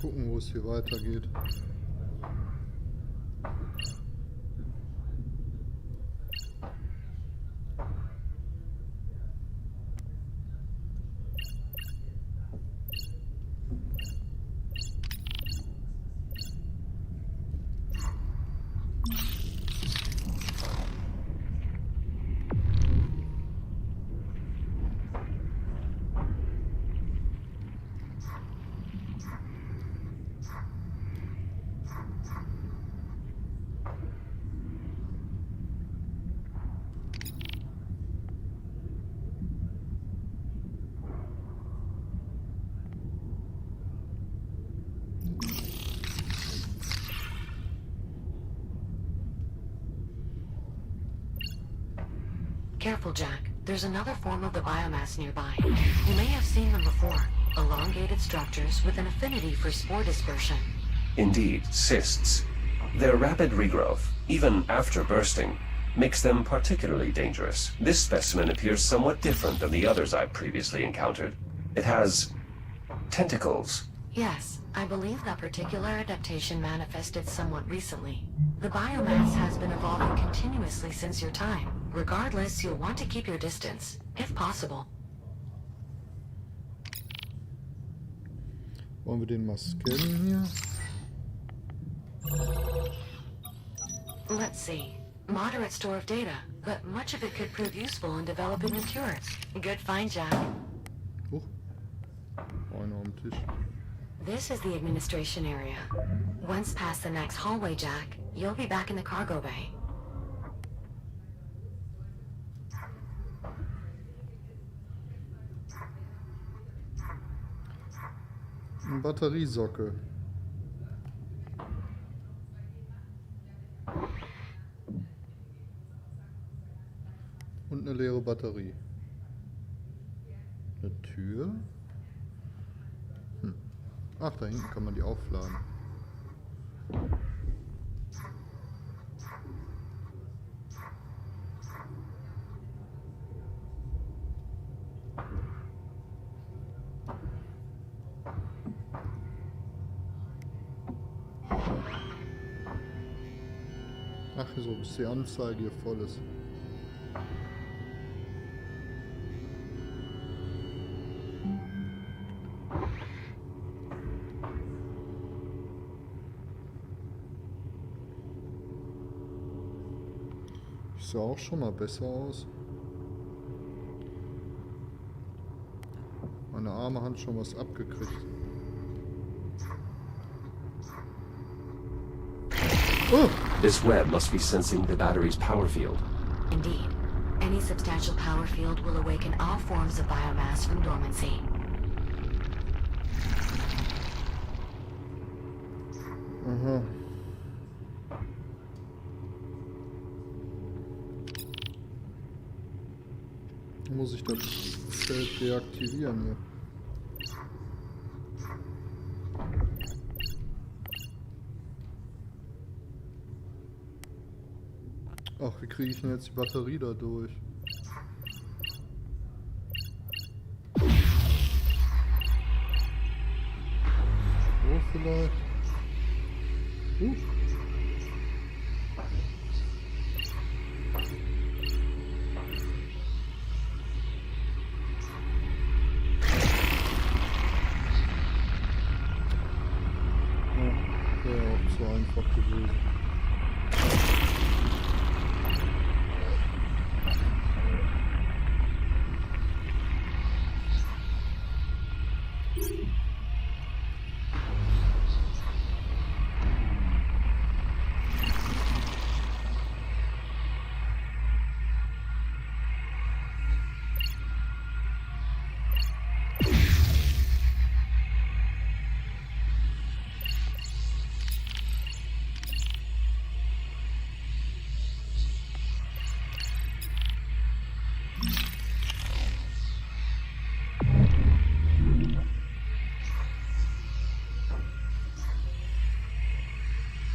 gucken, wo es hier weitergeht. Careful, Jack. There's another form of the biomass nearby. You may have seen them before. Elongated structures with an affinity for spore dispersion. Indeed, cysts. Their rapid regrowth, even after bursting, makes them particularly dangerous. This specimen appears somewhat different than the others I've previously encountered. It has tentacles. Yes, I believe that particular adaptation manifested somewhat recently. The biomass has been evolving continuously since your time. Regardless, you'll want to keep your distance, if possible. Wollen wir den mal scannen hier? Let's see. Moderate store of data, but much of it could prove useful in developing new cures. Good find, Jack. Huch. Einer am Tisch. This is the administration area. Once past the next hallway, Jack, you'll be back in the cargo bay. Ein Batteriesockel. Und eine leere Batterie. Eine Tür. Ach, da hinten kann man die aufladen. Ach so, bis die Anzeige hier voll ist. Sah auch schon mal besser aus. Meine arme Hand schon was abgekriegt. Oh! This web must be sensing the battery's power field. Indeed. Any substantial power field will awaken all forms of biomass from dormancy. Aha. Muss ich das Feld deaktivieren hier? Ach, wie kriege ich denn jetzt die Batterie da durch? So vielleicht? Wäre auch zu einfach gewesen.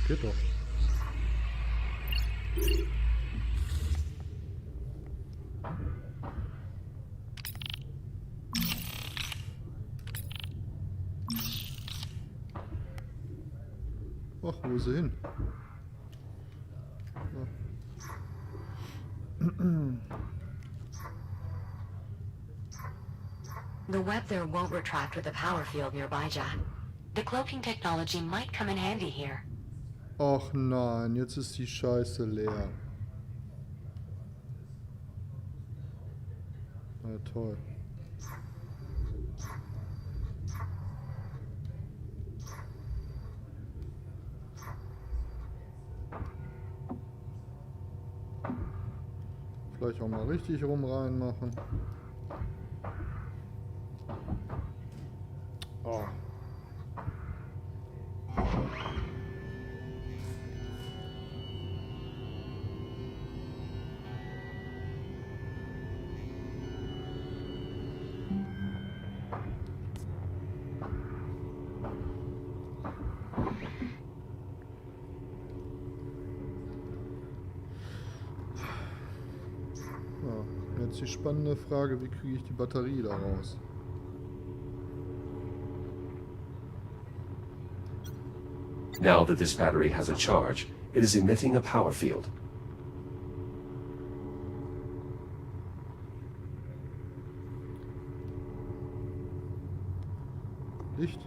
Geht doch. ist sie hin? The web there won't retract with a power field nearby, Jack. The cloaking technology might come in handy here. Ach nein, jetzt ist die Scheiße leer. Na toll. Vielleicht auch mal richtig rum reinmachen. Oh. Ja, jetzt die spannende Frage, wie kriege ich die Batterie da raus? Now that this battery has a charge, it is emitting a power field. Licht?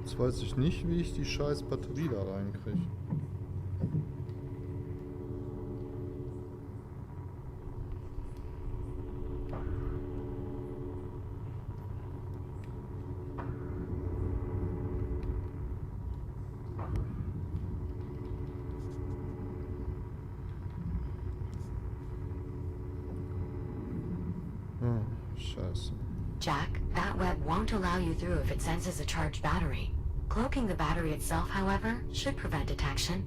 Jetzt weiß ich nicht, wie ich die scheiß Batterie da reinkriege. Oh, scheiße. Jack, that web won't allow you through if it senses a charged battery. Cloaking the battery itself, however, should prevent detection.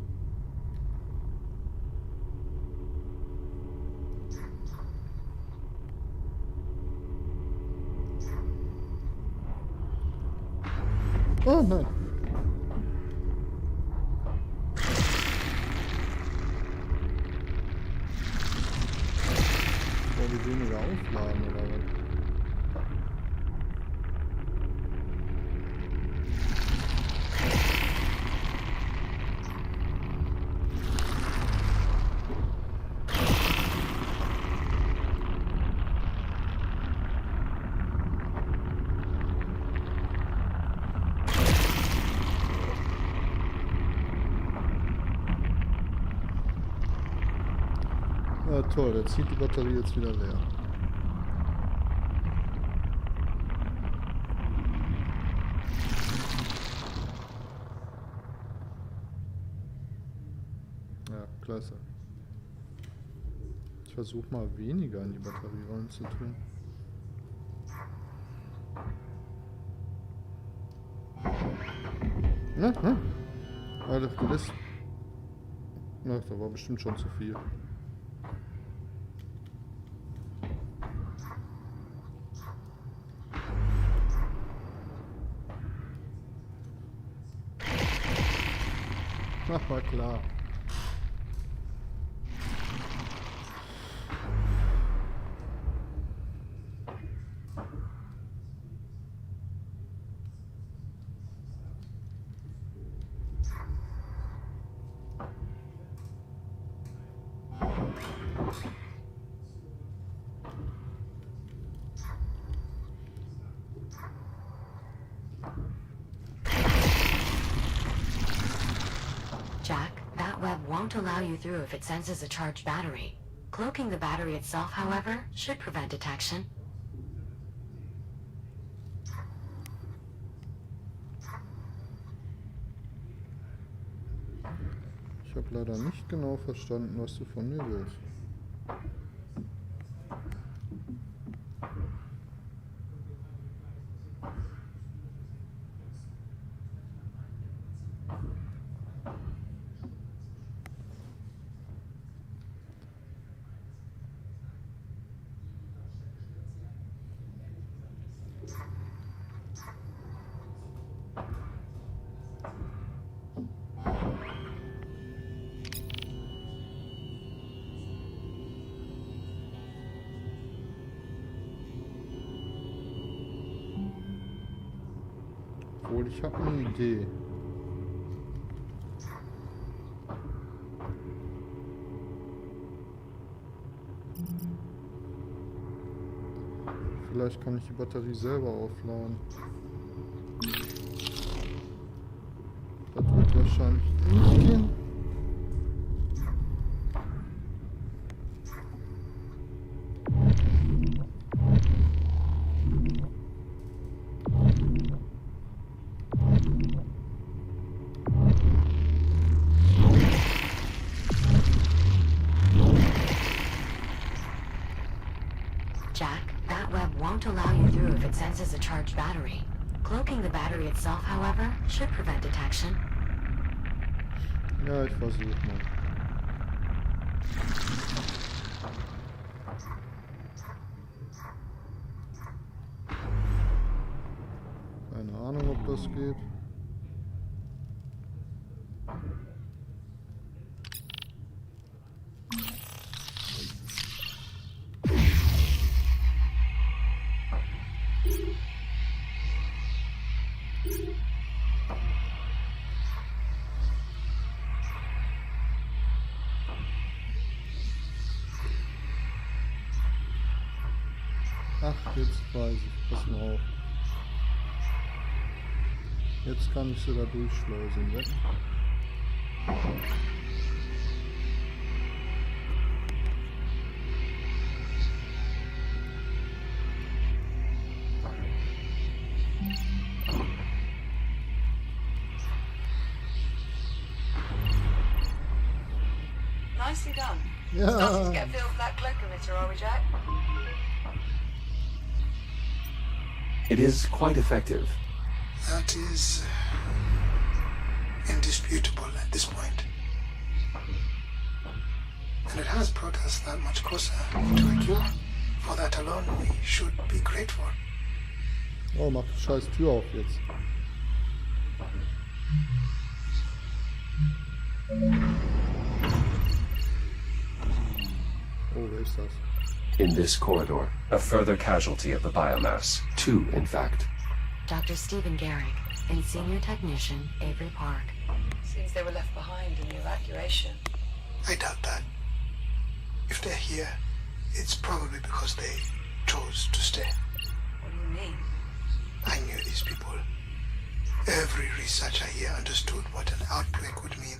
Oh nein. Soll die weniger aufladen oder was? Ja, toll, jetzt zieht die Batterie jetzt wieder leer. Ja, klasse. Ich versuche mal weniger in die Batterie reinzutun. Alter, das. Ach, da war bestimmt schon zu viel. Ach, war klar. Jack, that web won't allow you through if it senses a charged battery. Cloaking the battery itself, however, should prevent detection. Ich habe leider nicht genau verstanden, was du von mir willst. Obwohl, ich habe eine Idee. Vielleicht kann ich die Batterie selber aufladen. Das wird wahrscheinlich nicht gehen. Jack, that web won't allow you through if it senses a charged battery. Cloaking the battery itself, however, should prevent detection. Ja, ich versuche mal. Keine Ahnung, ob das geht. Ach, jetzt weiß ich. Pass mal auf. Jetzt kann ich sie da durchschleusen, weg. Nicely done. Ja. Starting to get a feel for that cloak emitter, are we, Jack? It is quite effective. That is indisputable at this point. And it has brought us that much closer to a cure. For that alone, we should be grateful. Oh, mach die scheiß Tür auf jetzt. Oh, wer ist das? In this corridor, a further casualty of the biomass. 2, in fact. Dr. Stephen Garrick and Senior Technician Avery Park. Seems they were left behind in the evacuation. I doubt that. If they're here, it's probably because they chose to stay. What do you mean? I knew these people. Every researcher here understood what an outbreak would mean.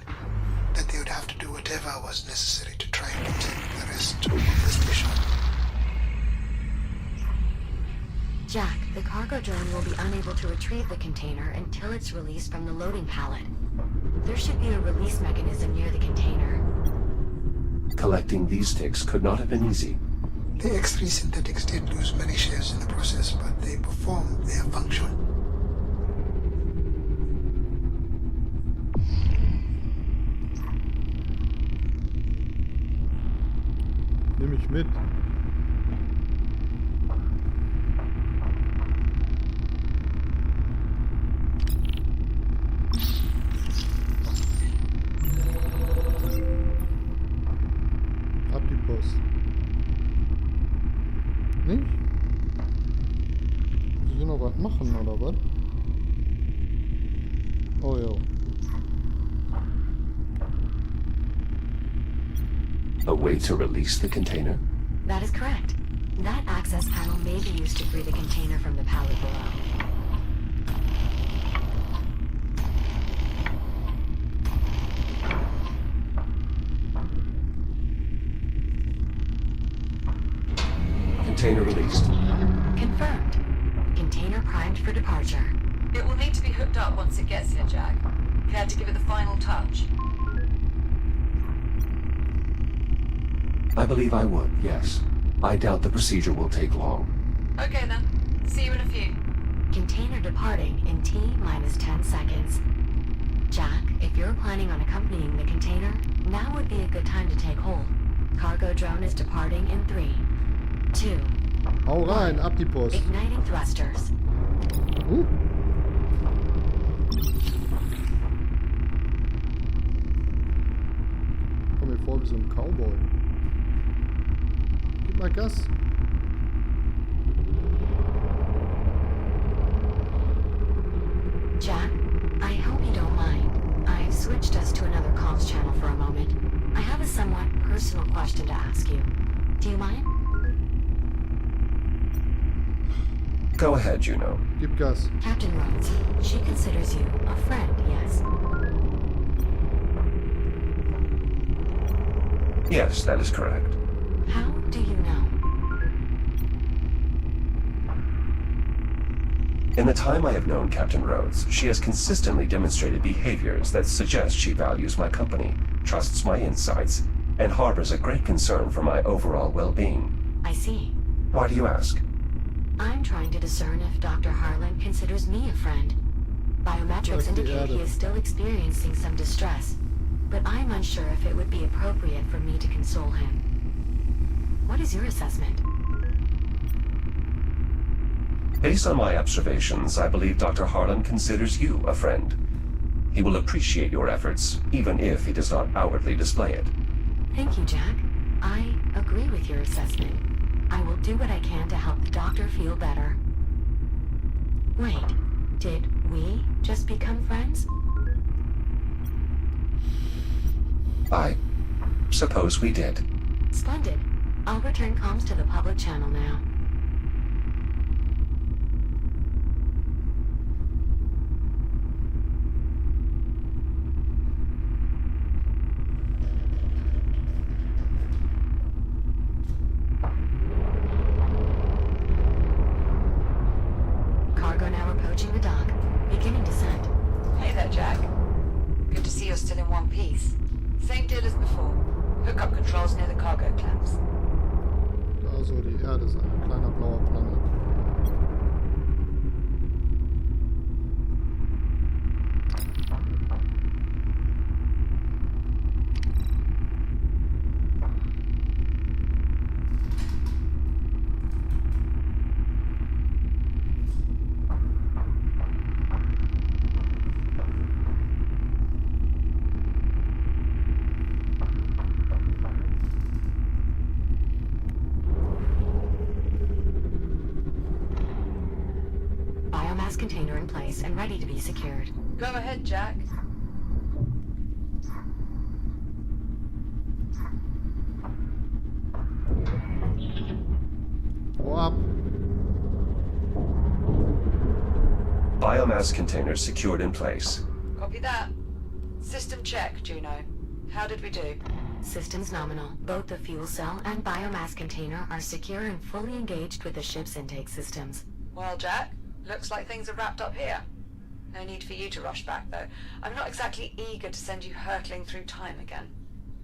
That they would have to do whatever was necessary to try and contain the rest of this mission. Jack, the cargo drone will be unable to retrieve the container until it's released from the loading pallet. There should be a release mechanism near the container. Collecting these sticks could not have been easy. The X3 synthetics did lose many shares in the process, but they performed their function. Nimm mich mit. Ab die Post. Nicht? Muss ich hier noch was machen, oder was? Oh ja. A way to release the container? That is correct. That access panel may be used to free the container from the pallet below. least. Confirmed. Container primed for departure. It will need to be hooked up once it gets here, Jack. Care to give it the final touch? I believe I would, yes. I doubt the procedure will take long. Okay then. See you in a few. Container departing in T minus 10 seconds. Jack, if you're planning on accompanying the container, now would be a good time to take hold. Cargo drone is departing in 3, 2, Hau rein, ab die Post. igniting thrusters. Komm mir vor wie so ein Cowboy. Gib mal Gas. Jack, I hope you don't mind. I've switched us to another comms channel for a moment. I have a somewhat personal question to ask you. Do you mind? Go ahead, Juno. Gib Gas. Captain Rhodes, she considers you a friend, yes? Yes, that is correct. How do you know? In the time I have known Captain Rhodes, she has consistently demonstrated behaviors that suggest she values my company, trusts my insights, and harbors a great concern for my overall well-being. I see. Why do you ask? I'm trying to discern if Dr. Harlan considers me a friend. Biometrics Like the indicate he other. is still experiencing some distress, but I'm unsure if it would be appropriate for me to console him. What is your assessment? Based on my observations, I believe Dr. Harlan considers you a friend. He will appreciate your efforts, even if he does not outwardly display it. Thank you, Jack. I agree with your assessment. I will do what I can to help the doctor feel better. Wait, did we just become friends? I suppose we did. Splendid. I'll return comms to the public channel now. Cargo now approaching the dock. Beginning descent. Hey there, Jack. Good to see you're still in one piece. Same deal as before. Hookup controls near the cargo clamps. Da soll die Erde sein. Ein kleiner blauer Planet. Biomass container in place and ready to be secured. Go ahead, Jack. Hau ab. Biomass containers secured in place. Copy that. System check, Juno. How did we do? Systems nominal. Both the fuel cell and biomass container are secure and fully engaged with the ship's intake systems. Well, Jack, looks like things are wrapped up here. No need for you to rush back, though. I'm not exactly eager to send you hurtling through time again.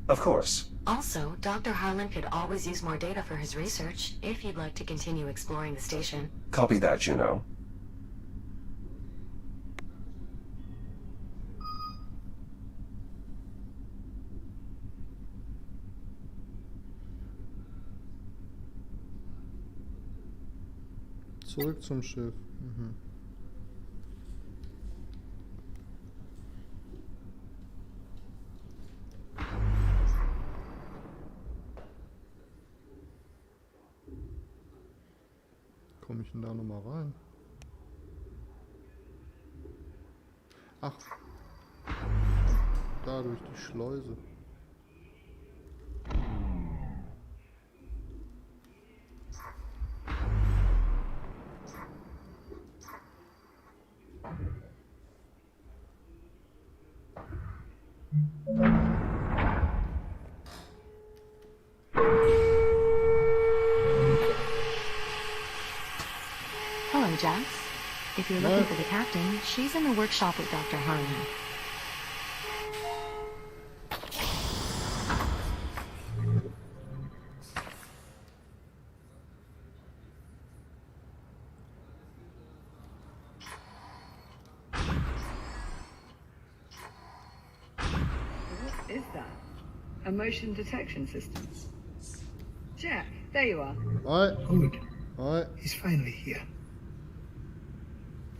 Of course. Also, Dr. Harlan could always use more data for his research if you'd like to continue exploring the station. Copy that, Juno. Zurück zum Schiff. Mhm. Komme ich denn da nochmal rein? Ach, da durch die Schleuse. Hello, Jax. If you're looking for the captain, she's in the workshop with Dr. Harlan. What is that? A motion detection system. Jack, there you are. Alright, Good. alright. He's finally here.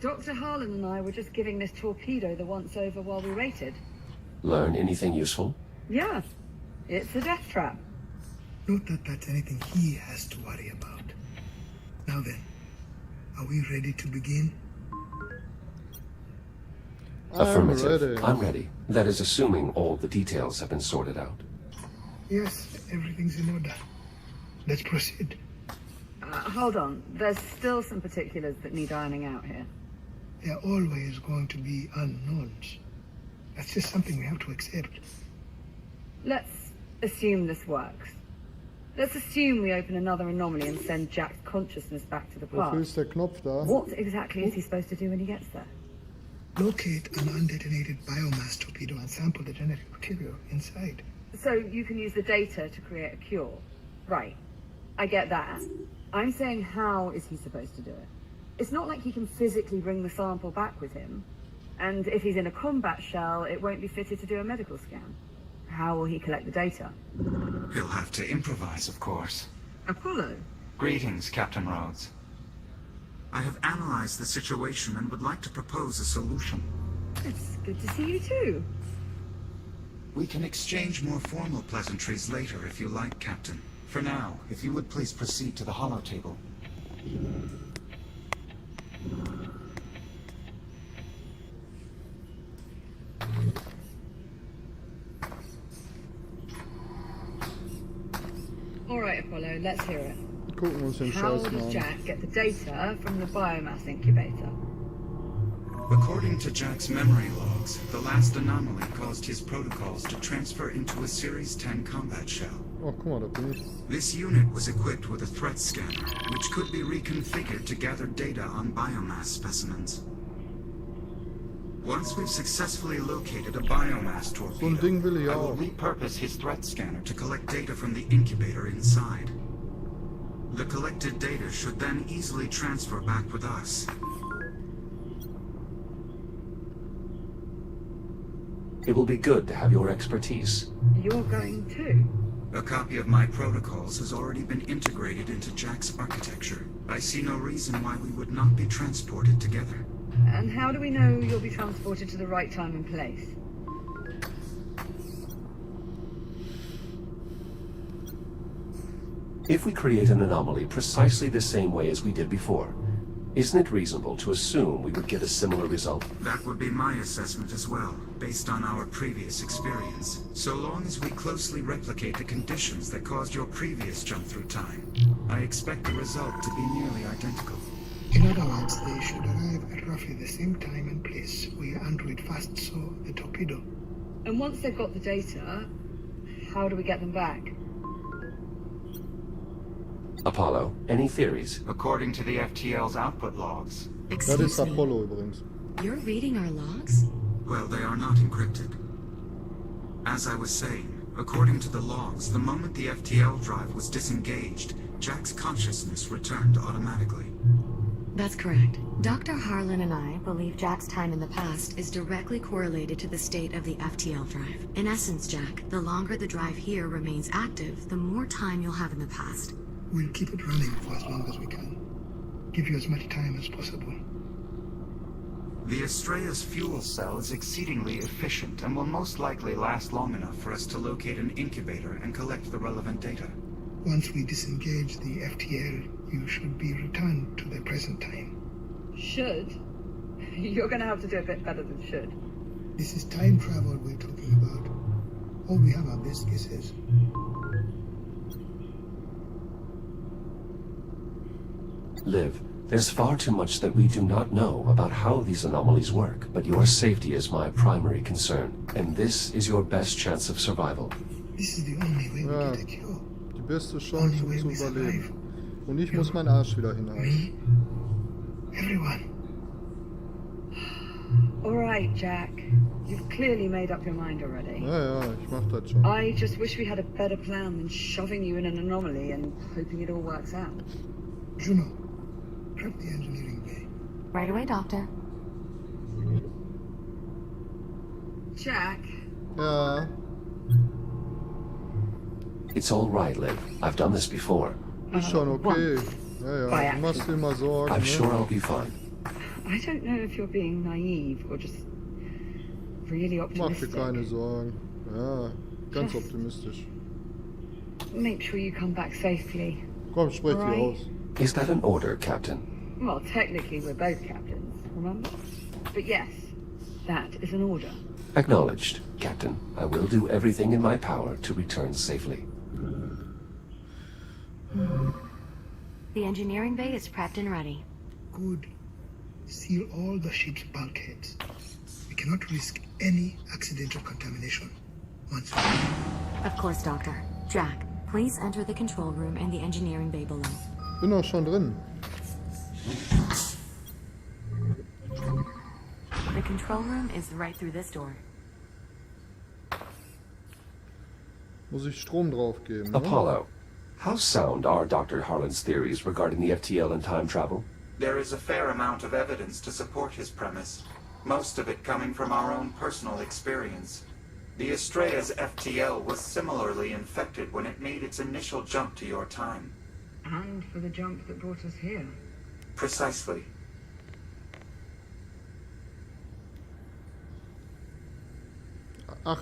Dr. Harlan and I were just giving this torpedo the once-over while we waited. Learn anything useful? Yeah, it's a death trap. Not that that's anything he has to worry about. Now then, are we ready to begin? Affirmative. I'm ready. That is assuming all the details have been sorted out. Yes, everything's in order. Let's proceed. Hold on, there's still some particulars that need ironing out here. There are always going to be unknowns. That's just something we have to accept. Let's assume this works. Let's assume we open another anomaly and send Jack's consciousness back to the Wofür past. ist der Knopf da? What exactly is he supposed to do when he gets there? Locate an undetonated biomass torpedo and sample the genetic material inside. So you can use the data to create a cure. Right. I get that. I'm saying, how is he supposed to do it? It's not like he can physically bring the sample back with him. And if he's in a combat shell, it won't be fitted to do a medical scan. How will he collect the data? He'll have to improvise, of course. Apollo? Greetings, Captain Rhodes. I have analyzed the situation and would like to propose a solution. It's good to see you too. We can exchange more formal pleasantries later if you like, Captain. For now, if you would please proceed to the holotable. All right, Apollo, let's hear it. Gucken wir uns den How Scheiß mal does an. Jack get the data from the biomass incubator? According to Jack's memory logs, the last anomaly caused his protocols to transfer into a Series 10 combat shell. Oh, guck mal, da bin ich. This unit was equipped with a threat scanner, which could be reconfigured to gather data on biomass specimens. Once we've successfully located a biomass So ein torpedo, Ding will ich I will auch. repurpose his threat scanner to collect data from the incubator inside. The collected data should then easily transfer back with us. It will be good to have your expertise. You're going too. A copy of my protocols has already been integrated into Jack's architecture. I see no reason why we would not be transported together. And how do we know you'll be transported to the right time and place? If we create an anomaly precisely the same way as we did before, isn't it reasonable to assume we would get a similar result? That would be my assessment as well, based on our previous experience. So long as we closely replicate the conditions that caused your previous jump through time, I expect the result to be nearly identical. In other words, they should arrive at roughly the same time and place where Android first saw the torpedo. And once they've got the data, how do we get them back? Apollo, any theories? According to the FTL's output logs, Das Excuse ist me. Apollo übrigens. You're reading our logs? well, they are not encrypted. As I was saying, according to the logs, the moment the FTL drive was disengaged, Jack's consciousness returned automatically. That's correct. Dr. Harlan and I believe Jack's time in the past is directly correlated to the state of the FTL drive. In essence, Jack, the longer the drive here remains active, the more time you'll have in the past. We'll keep it running for as long as we can. Give you as much time as possible. The Astrea's fuel cell is exceedingly efficient and will most likely last long enough for us to locate an incubator and collect the relevant data. Once we disengage the FTL, you should be returned to the present time. Should? You're gonna have to do a bit better than should. This is time travel we're talking about. All we have are best guesses. Liv, there's far too much that we do not know about how these anomalies work, but your safety is my primary concern, and this is your best chance of survival. This is the only way we Ja. get a cure. Die beste Chance, um zu überleben. Und ich muss meinen Arsch wieder hinhalten. Me Everyone. Alright, Jack. You've clearly made up your mind already. Ja, ja, ich mach das schon. I just wish we had a better plan than shoving you in an anomaly and hoping it all works out. Juno, prep the engineering bay. Right away, Doctor. Jack, Ja, It's all right, Liv. I've done this before. ist schon okay. Ja, By ja, du machst dir immer Sorgen. I'm ne? sure I'll be fine. I don't know if you're being naive or just really Mach dir optimistic. keine Sorgen. Ja, ganz optimistisch. Make sure you come back safely. Komm, sprech Alright. die aus. Is that an order, Captain? Well, technically we're both captains, remember? But yes, that is an order. Acknowledged, Captain. I will do everything in my power to return safely. The engineering bay is prepped and ready. Good. Seal all the ship's bulkheads. We cannot risk any accidental contamination. Once we Of course, Doctor. Jack, please enter the control room and the engineering bay below. Bin auch schon drin. The control room is right through this door. Muss ich Strom drauf geben, ne? Apollo, how sound are Dr. Harlan's theories regarding the FTL and time travel? There is a fair amount of evidence to support his premise, most of it coming from our own personal experience. The Estrella's FTL was similarly infected when it made its initial jump to your time. And for the jump that brought us here. Precisely. Ach,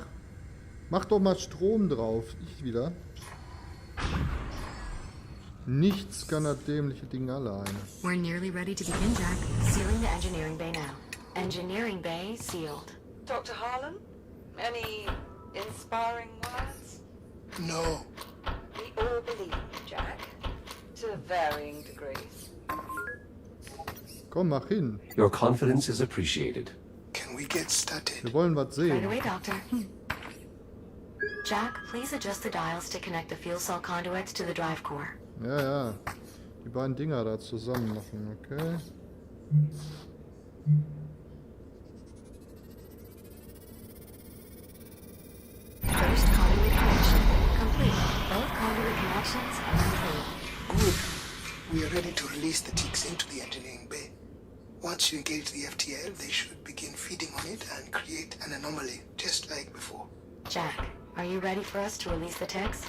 mach doch mal Strom drauf. Ich wieder. Nichts kann das dämliche Ding alleine. We're nearly ready to begin, Jack. Sealing the engineering bay now. Engineering bay sealed. Dr. Harlan? Any inspiring words? No. We all believe you, Jack. To varying degrees. Komm, mach hin. Your confidence is appreciated. Can we get started? Wir wollen was Right sehen. away, Doctor. Jack, please adjust the dials to connect the fuel cell conduits to the drive core. Ja, ja. Die beiden Dinger da zusammen machen, okay? First conduit connection complete. Both conduit connections are complete. Good. We are ready to release the ticks into the engineering bay. Once you engage the FTL, they should begin feeding on it and create an anomaly, just like before. Jack, are you ready for us to release the ticks?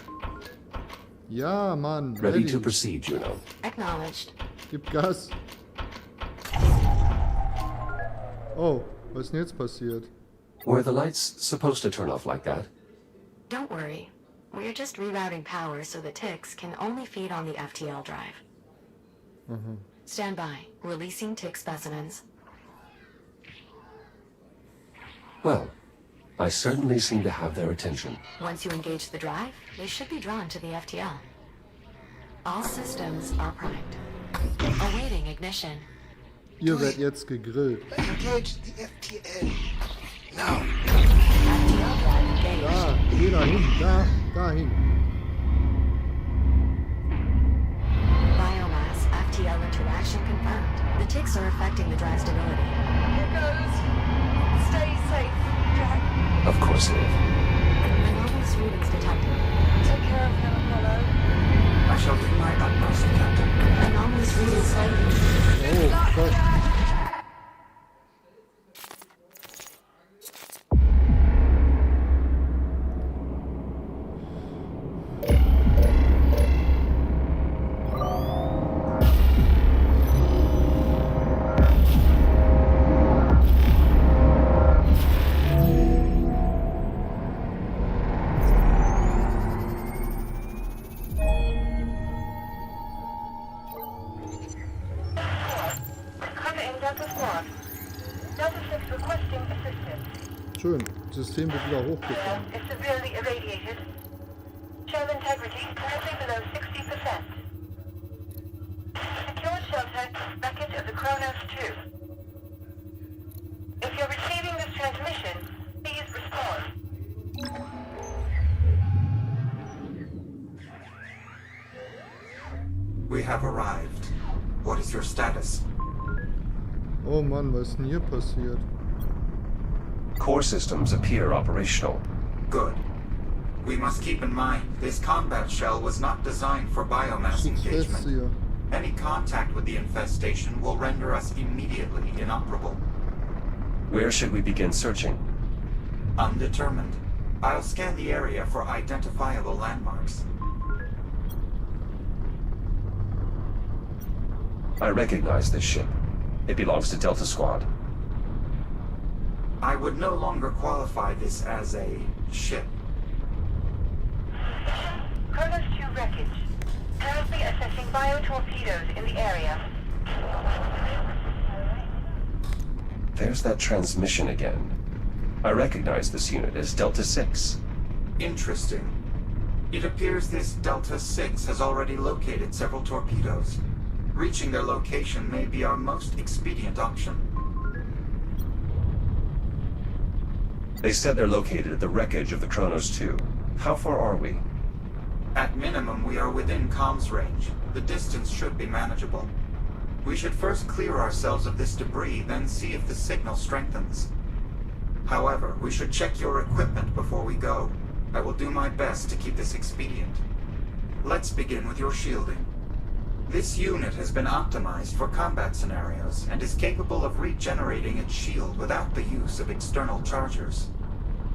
Ja, Mann. Ready to proceed, Juno. Acknowledged. Gib Gas. Oh, was ist denn jetzt passiert? Were the lights supposed to turn off like that? Don't worry. We're just rerouting power so the ticks can only feed on the FTL drive. Stand by. Releasing tick specimens. Well, I certainly seem to have their attention. Once you engage the drive, they should be drawn to the FTL. All systems are primed. Awaiting ignition. Ihr werdet jetzt gegrillt. Engage the FTL. Now. FTL drive engaged. Da, geh da hin, dahin. Biomass FTL interaction confirmed. The ticks are affecting the drive stability. Here goes. Stay safe, Jack. Of course, Liv. Anomalous readings detected. Take care of him, Apollo. I shall do my utmost, Captain. Anomalous readings cited. Oh, Gott. Come in, Delta Squad. Delta 6 requesting assistance. Schön. Das System wird wieder hochgefahren. Is severely irradiated. Shell integrity currently below 60%. Secure shelter wreckage of the Kronos 2. If you're receiving this transmission, please respond. We have arrived. What is your status? Oh Mann, was ist denn hier passiert? Core systems appear operational. Good. We must keep in mind, this combat shell was not designed for biomass Sitzt fest engagement. hier. Any contact with the infestation will render us immediately inoperable. Where should we begin searching? Undetermined. I'll scan the area for identifiable landmarks. I recognize this ship. It belongs to Delta Squad. I would no longer qualify this as a ship. Kronos 2 wreckage. Currently assessing biotorpedoes in the area. There's that transmission again. I recognize this unit as Delta 6. Interesting. It appears this Delta 6 has already located several torpedoes. Reaching their location may be our most expedient option. They said they're located at the wreckage of the Kronos 2. How far are we? At minimum, we are within comms range. The distance should be manageable. We should first clear ourselves of this debris, then see if the signal strengthens. However, we should check your equipment before we go. I will do my best to keep this expedient. Let's begin with your shielding. This unit has been optimized for combat scenarios and is capable of regenerating its shield without the use of external chargers.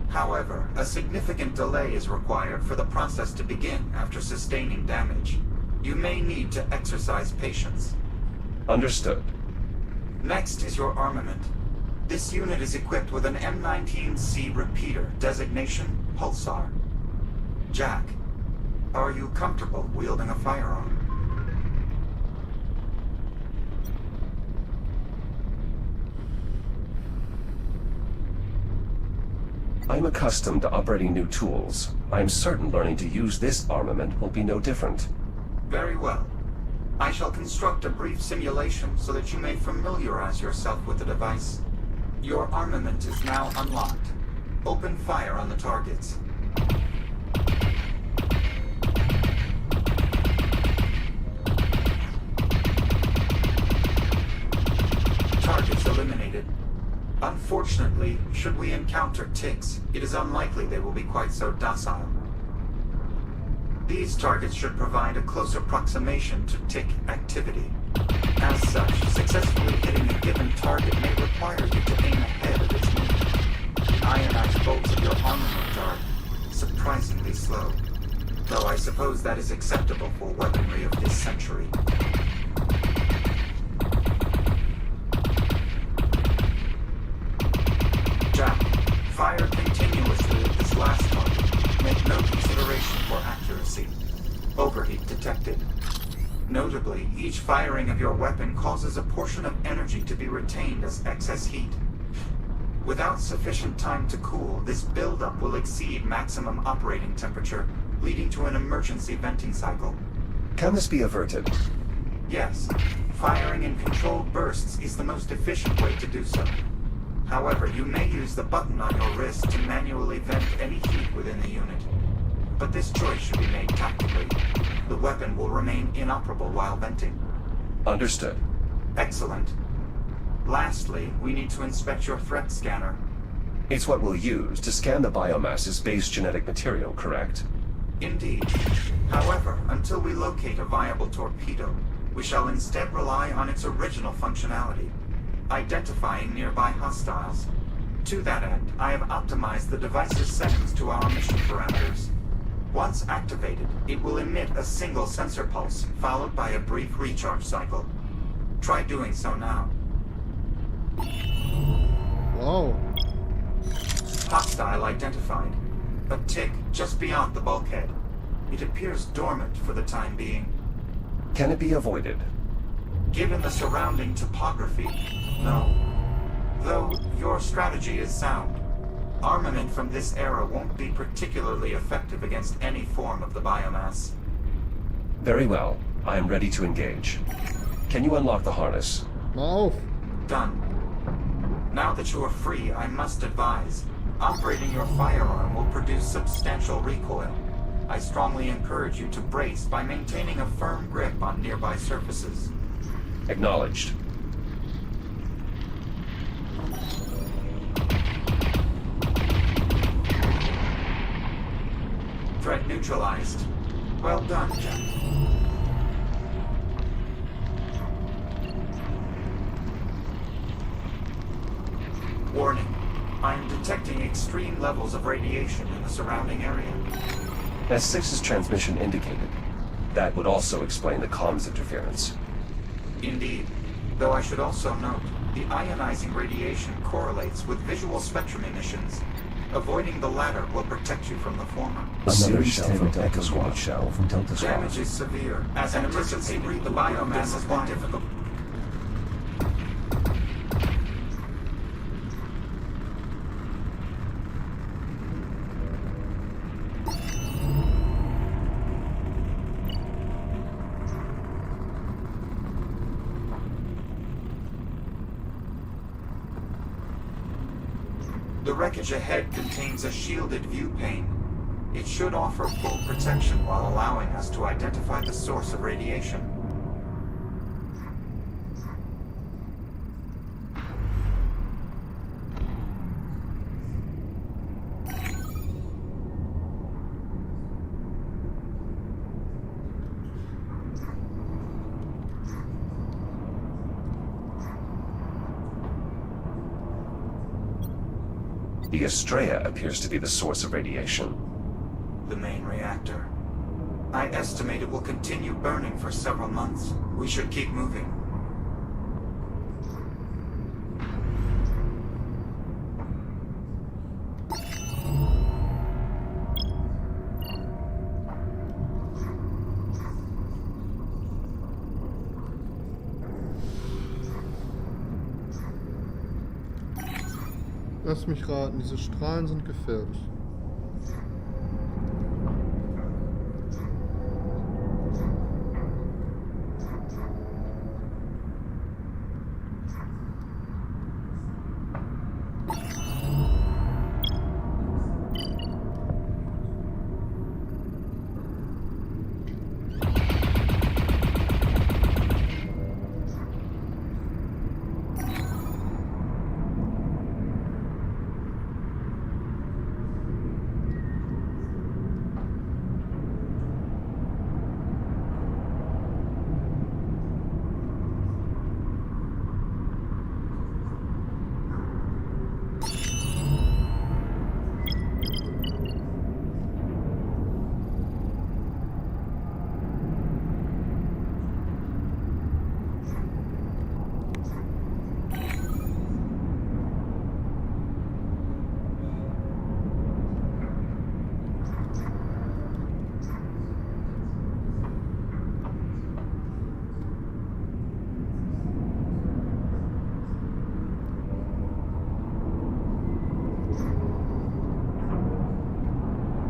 However, a significant delay is required for the process to begin after sustaining damage. You may need to exercise patience. Understood. Next is your armament. This unit is equipped with an M19C repeater, designation Pulsar. Jack, are you comfortable wielding a firearm? I'm accustomed to operating new tools. I'm certain learning to use this armament will be no different. Very well. I shall construct a brief simulation so that you may familiarize yourself with the device. Your armament is now unlocked. Open fire on the targets. Targets eliminated. Unfortunately, should we encounter ticks, it is unlikely they will be quite so docile. These targets should provide a close approximation to tick activity. As such, successfully hitting a given target may require you to aim ahead of its movement. The ionized bolts of your armament are surprisingly slow, though I suppose that is acceptable for weaponry of this century. Jack, fire continuously at this last target. Make no consideration for accuracy. Overheat detected. Notably, each firing of your weapon causes a portion of energy to be retained as excess heat. Without sufficient time to cool, this buildup will exceed maximum operating temperature, leading to an emergency venting cycle. Can this be averted? Yes, firing in controlled bursts is the most efficient way to do so. However, you may use the button on your wrist to manually vent any heat within the unit. But this choice should be made tactically. The weapon will remain inoperable while venting. Understood. Excellent. Lastly, we need to inspect your threat scanner. It's what we'll use to scan the biomass's base genetic material, correct? Indeed. However, until we locate a viable torpedo, we shall instead rely on its original functionality, identifying nearby hostiles. To that end, I have optimized the device's settings to our mission parameters. Once activated, it will emit a single sensor pulse, followed by a brief recharge cycle. Try doing so now. Wow. Hostile identified. A tick just beyond the bulkhead. It appears dormant for the time being. Can it be avoided? Given the surrounding topography, no. Though your strategy is sound. Armament from this era won't be particularly effective against any form of the biomass. Very well. I am ready to engage. Can you unlock the harness? Mal auf. Done. Now that you are free, I must advise, operating your firearm will produce substantial recoil. I strongly encourage you to brace by maintaining a firm grip on nearby surfaces. Acknowledged. threat neutralized. Well done, Jack. Warning. I am detecting extreme levels of radiation in the surrounding area. As Six's transmission indicated, that would also explain the comms interference. Indeed. Though I should also note, the ionizing radiation correlates with visual spectrum emissions. Avoiding the latter will protect you from the former. Another shell from Delta Squad. Shell from Delta Squad. Damage is severe. As an emergency, the biomass has been difficult. The wreckage ahead contains a shielded view pane. It should offer full protection while allowing us to identify the source of radiation. The Estrella appears to be the source of radiation. The main reactor. I estimate it will continue burning for several months. We should keep moving. Lass mich raten, diese Strahlen sind gefährlich.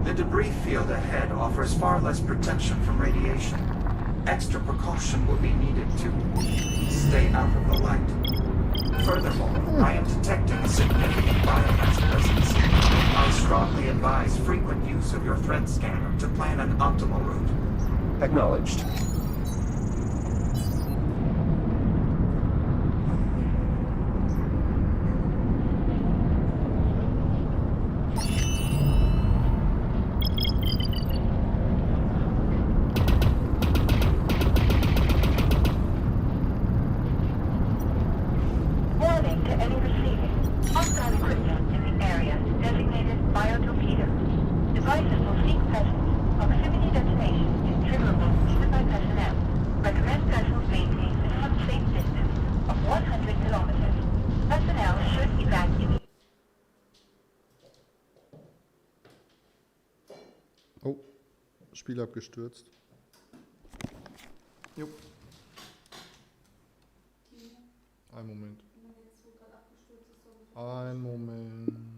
The debris field ahead offers far less protection from radiation. Extra precaution will be needed to stay out of the light. Furthermore, I am detecting a significant biomass presence. I strongly advise frequent use of your threat scanner to plan an optimal route. Acknowledged. Warning to any receiving. Hostile equipment in the area designated biotorpedo. Devices will seek presence. Proximity detonation is triggerable even by personnel. Recommend persons maintain minimum safe distance of 100 kilometers. Personnel should evacuate. Oh, Spiel abgestürzt. Jo. Ein Moment. Ein Moment.